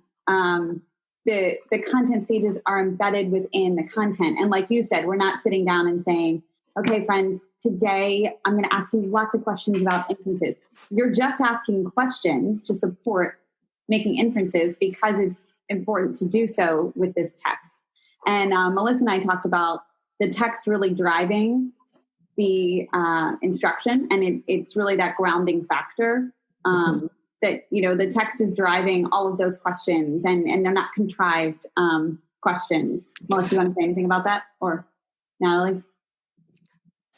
the content stages are embedded within the content. And like you said, we're not sitting down and saying, okay, friends, today I'm going to ask you lots of questions about inferences. You're just asking questions to support making inferences because it's important to do so with this text. And Melissa and I talked about the text really driving the instruction, and it's really that grounding factor that, the text is driving all of those questions, and they're not contrived questions. Melissa, you want to say anything about that? Or Natalie?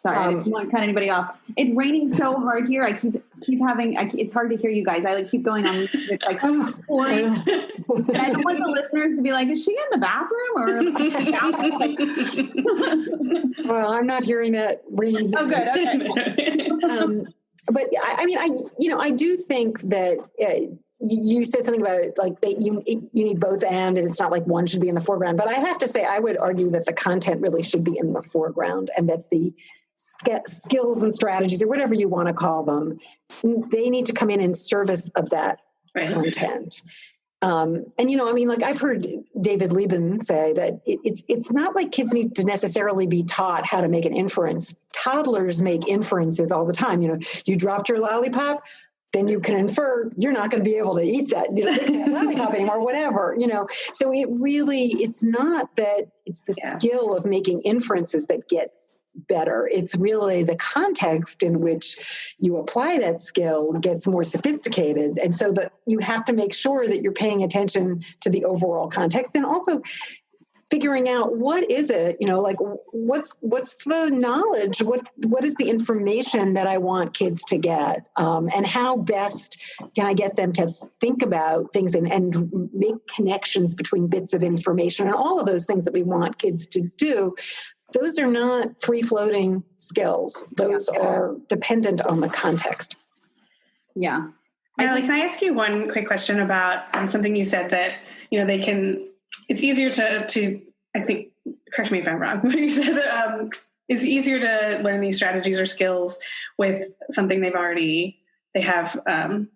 Sorry, I didn't want to cut anybody off. It's raining so hard here. I keep having. it's hard to hear you guys. I keep going on mute. It's pouring. And I don't want the listeners to be like, "Is she in the bathroom?" Or well, I'm not hearing that rain. Oh, good. Okay. But I do think that you said something about that you need both and it's not like one should be in the foreground. But I have to say, I would argue that the content really should be in the foreground, and that the skills and strategies, or whatever you want to call them, they need to come in service of that content. I've heard David Lieben say that it's not like kids need to necessarily be taught how to make an inference. Toddlers make inferences all the time. You dropped your lollipop, then you can infer you're not going to be able to eat that, that lollipop anymore, whatever, So it's not that it's the skill of making inferences that gets better. It's really the context in which you apply that skill gets more sophisticated. And so that you have to make sure that you're paying attention to the overall context, and also figuring out what is it, what's the knowledge, what is the information that I want kids to get, and how best can I get them to think about things and make connections between bits of information, and all of those things that we want kids to do. Those are not free-floating skills. Those are dependent on the context. Yeah. Natalie, can I ask you one quick question about something you said that, it's easier to, I think, correct me if I'm wrong, but you said it's easier to learn these strategies or skills with something they have a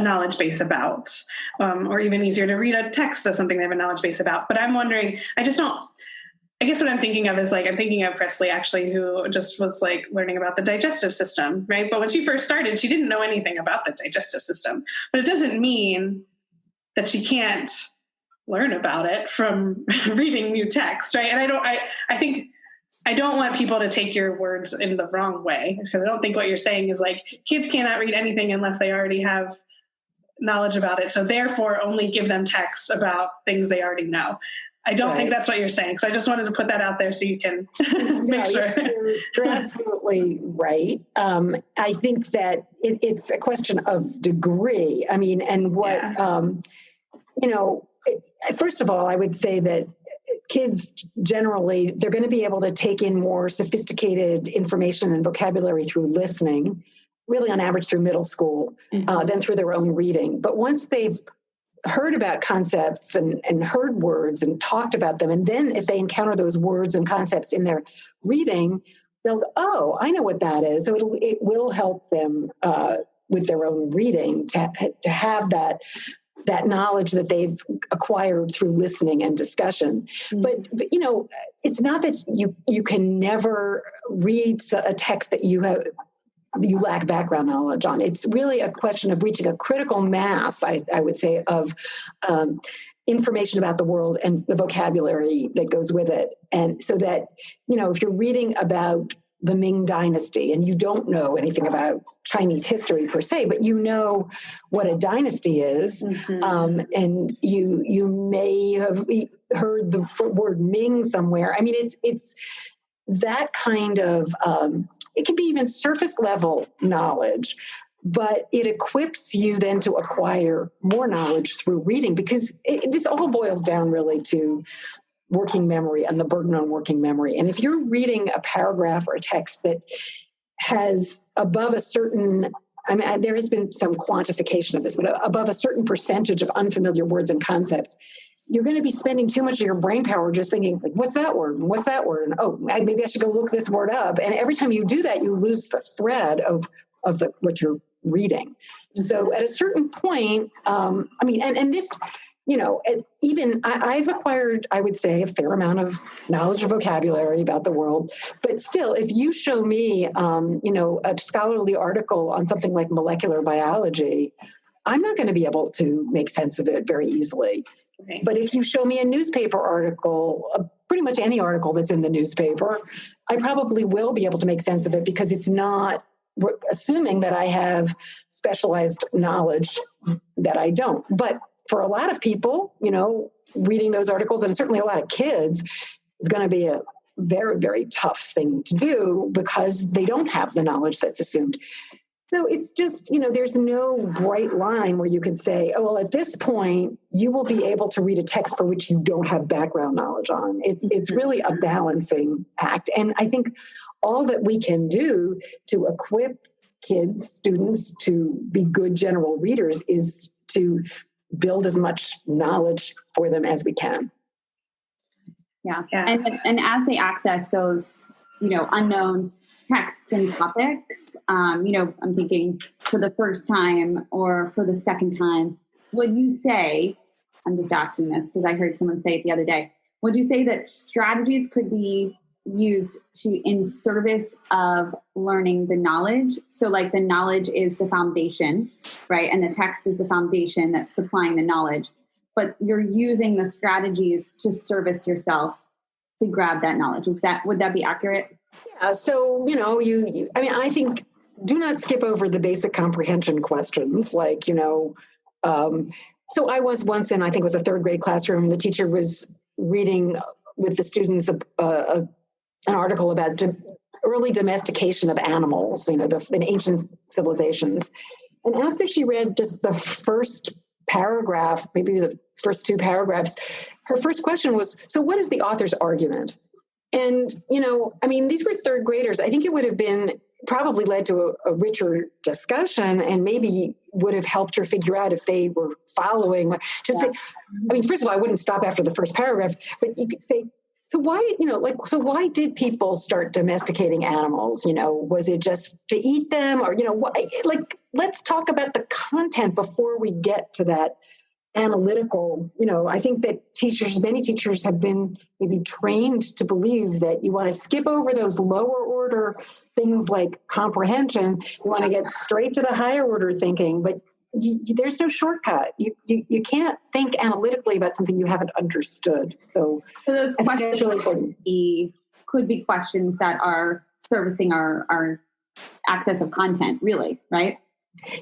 knowledge base about, or even easier to read a text of something they have a knowledge base about. But I'm wondering, I guess what I'm thinking of is I'm thinking of Presley, actually, who just was learning about the digestive system, right? But when she first started, she didn't know anything about the digestive system. But it doesn't mean that she can't learn about it from reading new text, right? And I think I don't want people to take your words in the wrong way, because I don't think what you're saying is kids cannot read anything unless they already have knowledge about it. So therefore, only give them text about things they already know. I don't think that's what you're saying. So I just wanted to put that out there so you can make sure. You're absolutely right. I think that it's a question of degree. I mean, and what, first of all, I would say that kids generally, they're going to be able to take in more sophisticated information and vocabulary through listening, really on average through middle school, than through their own reading. But once they've heard about concepts and heard words and talked about them, and then if they encounter those words and concepts in their reading, they'll go, oh, I know what that is. So it will help them with their own reading to have that knowledge that they've acquired through listening and discussion. Mm-hmm. But it's not that you can never read a text that you lack background knowledge on. It's really a question of reaching a critical mass, I would say, of information about the world and the vocabulary that goes with it. And so that, if you're reading about the Ming Dynasty and you don't know anything about Chinese history per se, but you know what a dynasty is, and you may have heard the word Ming somewhere. I mean, it's that kind of, it can be even surface level knowledge, but it equips you then to acquire more knowledge through reading, because this all boils down really to working memory and the burden on working memory. And if you're reading a paragraph or a text that has above a certain I mean, there has been some quantification of this, but above a certain percentage of unfamiliar words and concepts, you're going to be spending too much of your brain power just thinking, like, what's that word? And what's that word? And maybe I should go look this word up. And every time you do that, you lose the thread of what you're reading. So at a certain point, and this, I've acquired, I would say, a fair amount of knowledge or vocabulary about the world. But still, if you show me, a scholarly article on something like molecular biology, I'm not going to be able to make sense of it very easily. Okay. But if you show me a newspaper article, pretty much any article that's in the newspaper, I probably will be able to make sense of it because it's not assuming that I have specialized knowledge that I don't. But for a lot of people, reading those articles, and certainly a lot of kids, is going to be a very, very tough thing to do because they don't have the knowledge that's assumed. So it's just, there's no bright line where you can say, oh, well, at this point, you will be able to read a text for which you don't have background knowledge on. It's really a balancing act. And I think all that we can do to equip kids, students, to be good general readers is to build as much knowledge for them as we can. Yeah. And as they access those, unknown texts and topics, I'm thinking for the first time or for the second time, would you say, I'm just asking this because I heard someone say it the other day, would you say that strategies could be used in service of learning the knowledge? So like the knowledge is the foundation, right? And the text is the foundation that's supplying the knowledge, but you're using the strategies to service yourself to grab that knowledge. Would that be accurate? Yeah. So, I think do not skip over the basic comprehension questions. Like, so I was once in, I think it was a third grade classroom. The teacher was reading with the students an article about early domestication of animals, in ancient civilizations. And after she read just the first paragraph, maybe the first two paragraphs, her first question was, so what is the author's argument? And, these were third graders. I think it would have been probably led to a richer discussion and maybe would have helped her figure out if they were following. First of all, I wouldn't stop after the first paragraph, but you could say, so why did people start domesticating animals? Was it just to eat them or, let's talk about the content before we get to that analytical, I think that many teachers have been maybe trained to believe that you want to skip over those lower order things like comprehension. You want to get straight to the higher order thinking, but there's no shortcut. You can't think analytically about something you haven't understood. So those questions really could be questions that are servicing our access of content, really, right?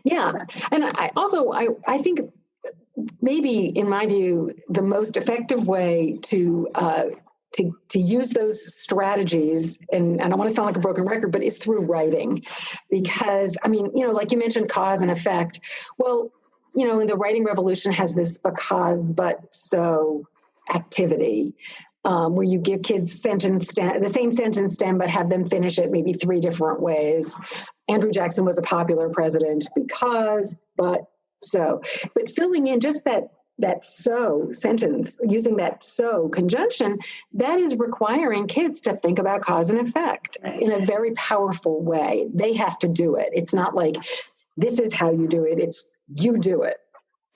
Yeah. And I think maybe, in my view, the most effective way to use those strategies, and I don't want to sound like a broken record, but it's through writing. Because, like you mentioned, cause and effect. Well, the writing revolution has this because, but, so activity, where you give kids the same sentence stem, but have them finish it maybe 3 different ways. Andrew Jackson was a popular president because, but, so. But filling in just that so sentence, using that so conjunction, that is requiring kids to think about cause and effect in a very powerful way. They have to do it. It's not like, this is how you do it. It's you do it.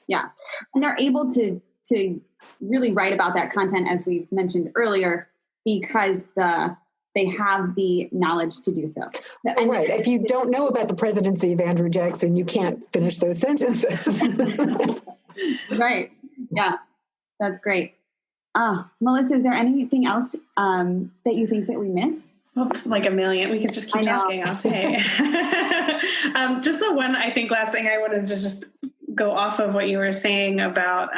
Yeah. And they're able to really write about that content, as we mentioned earlier, because they have the knowledge to do so. And right. If you don't know about the presidency of Andrew Jackson, you can't finish those sentences. Right. Yeah. That's great. Melissa, is there anything else that you think that we missed? Oh, like a million. We could just keep talking all day. Just the one, I think, last thing I wanted to just go off of what you were saying about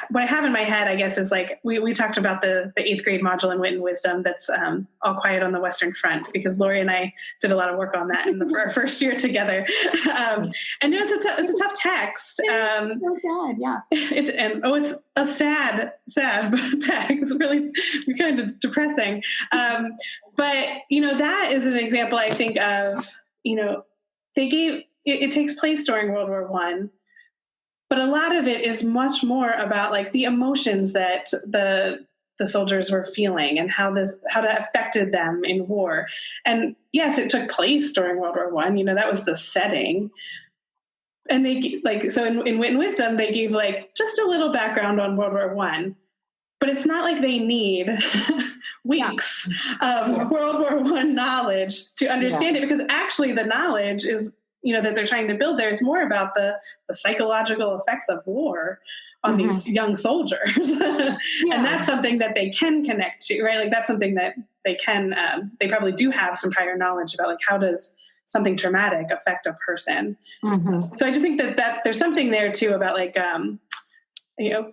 what I have in my head, I guess, is like we talked about the 8th grade module in Wit and Wisdom that's All Quiet on the Western Front, because Lori and I did a lot of work on that in our first year together. And it's a tough text. It's so sad, yeah. It's a sad text, really kind of depressing. But that is an example, I think, of they gave it takes place during World War I, but a lot of it is much more about like the emotions that the soldiers were feeling and how that affected them in war. And yes, it took place during World War I. That was the setting. And they in Wit and Wisdom, they gave like just a little background on World War I. But it's not like they need weeks of World War I knowledge to understand it, because actually the knowledge is, that they're trying to build there is more about the psychological effects of war on these young soldiers. And that's something that they can connect to, right? Like that's something that they can, they probably do have some prior knowledge about, like, how does something traumatic affect a person? So I just think that there's something there too about like,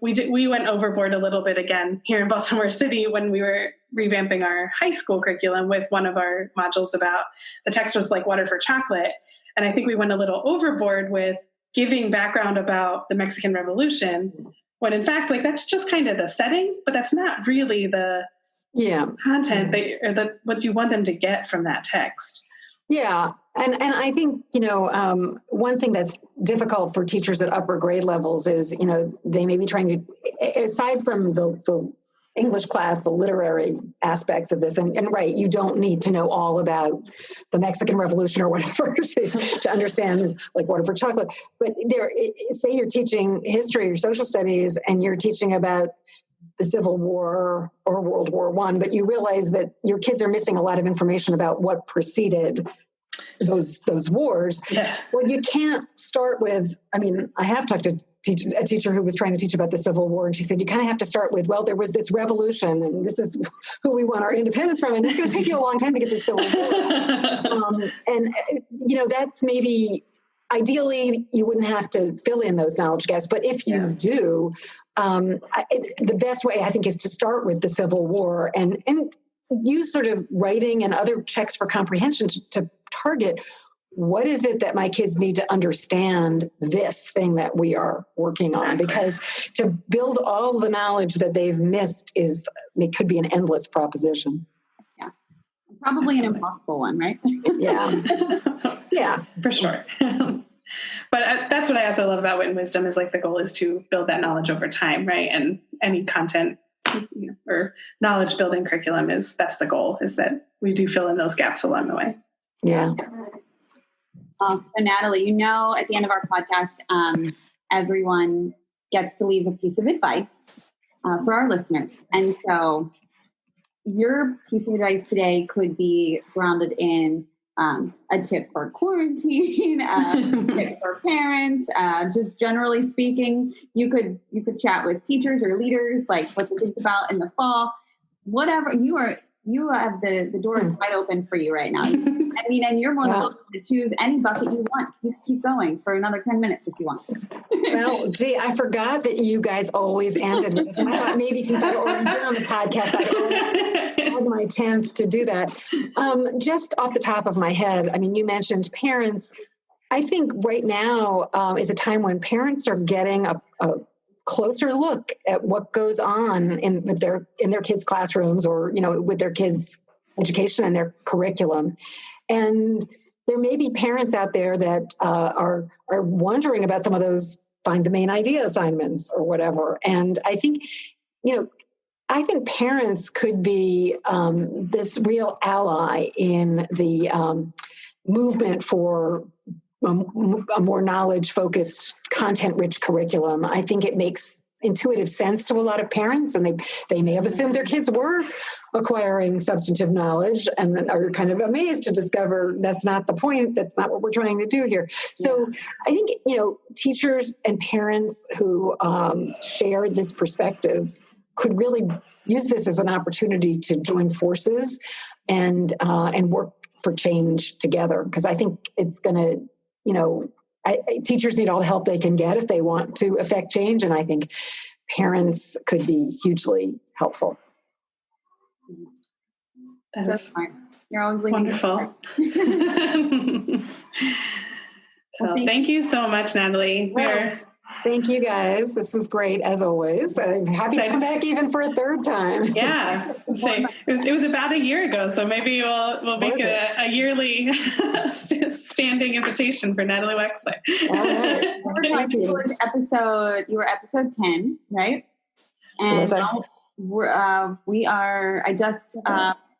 we went overboard a little bit again here in Baltimore City when we were revamping our high school curriculum with one of our modules about, the text was like Water for Chocolate. And I think we went a little overboard with giving background about the Mexican Revolution, when in fact, like, that's just kind of the setting, but that's not really the content what you want them to get from that text. Yeah. And I think, one thing that's difficult for teachers at upper grade levels is, they may be trying to, aside from the English class, the literary aspects of this, and right, you don't need to know all about the Mexican Revolution or whatever to understand like Water for Chocolate. But say you're teaching history or social studies and you're teaching about the Civil War or World War I, but you realize that your kids are missing a lot of information about what preceded those wars. Yeah. Well, you can't start with, I have talked to a teacher who was trying to teach about the Civil War, and she said, you kind of have to start with, well, there was this revolution, and this is who we want our independence from, and it's going to take you a long time to get the Civil War. That's maybe, ideally, you wouldn't have to fill in those knowledge gaps, but if you do, the best way, I think, is to start with the Civil War and use sort of writing and other checks for comprehension to target, what is it that my kids need to understand this thing that we are working on? Because to build all the knowledge that they've missed it could be an endless proposition. Yeah. Probably an impossible one, right? Yeah, for sure. But that's what I also love about Wit and Wisdom is like the goal is to build that knowledge over time, right? And any content or knowledge building curriculum that's the goal, is that we do fill in those gaps along the way. Yeah. So Natalie, at the end of our podcast, everyone gets to leave a piece of advice for our listeners. And so your piece of advice today could be grounded in a tip for quarantine, a tip for parents, just generally speaking. You could chat with teachers or leaders, like what to think about in the fall. Whatever you have the doors wide open for you right now. And you're more than welcome to choose any bucket you want. You can keep going for another 10 minutes if you want. Well, gee, I forgot that you guys always ended with this. I thought maybe since I'd already been on the podcast, I had my chance to do that. Just off the top of my head, you mentioned parents. I think right now is a time when parents are getting a closer look at what goes on in their kids' classrooms or, with their kids' education and their curriculum. And there may be parents out there that are wondering about some of those find the main idea assignments or whatever. And I think, parents could be this real ally in the movement for a more knowledge-focused, content-rich curriculum. I think it makes intuitive sense to a lot of parents, and they may have assumed their kids were acquiring substantive knowledge and are kind of amazed to discover that's not the point. That's not what we're trying to do here. So I think, teachers and parents who share this perspective could really use this as an opportunity to join forces and work for change together. Because I think it's going to, teachers need all the help they can get if they want to affect change. And I think parents could be hugely helpful. That's smart. You're always wonderful. So thank you so much, Natalie. Thank you guys. This was great as always. I'm happy to come back even for a third time. Yeah. It was about a year ago, so maybe we'll make a yearly standing invitation for Natalie Wexler. All right. Thank you. You were episode 10, right? And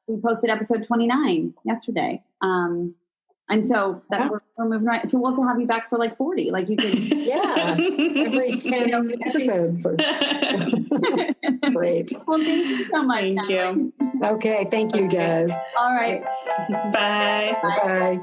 we posted episode 29 yesterday. And so we're moving right. So we'll have to have you back for like 40. Like you can. Yeah. Every 10 episodes. Great. Well, thank you so much. Thank you. Okay. Thank you, guys. All right. Bye. Bye.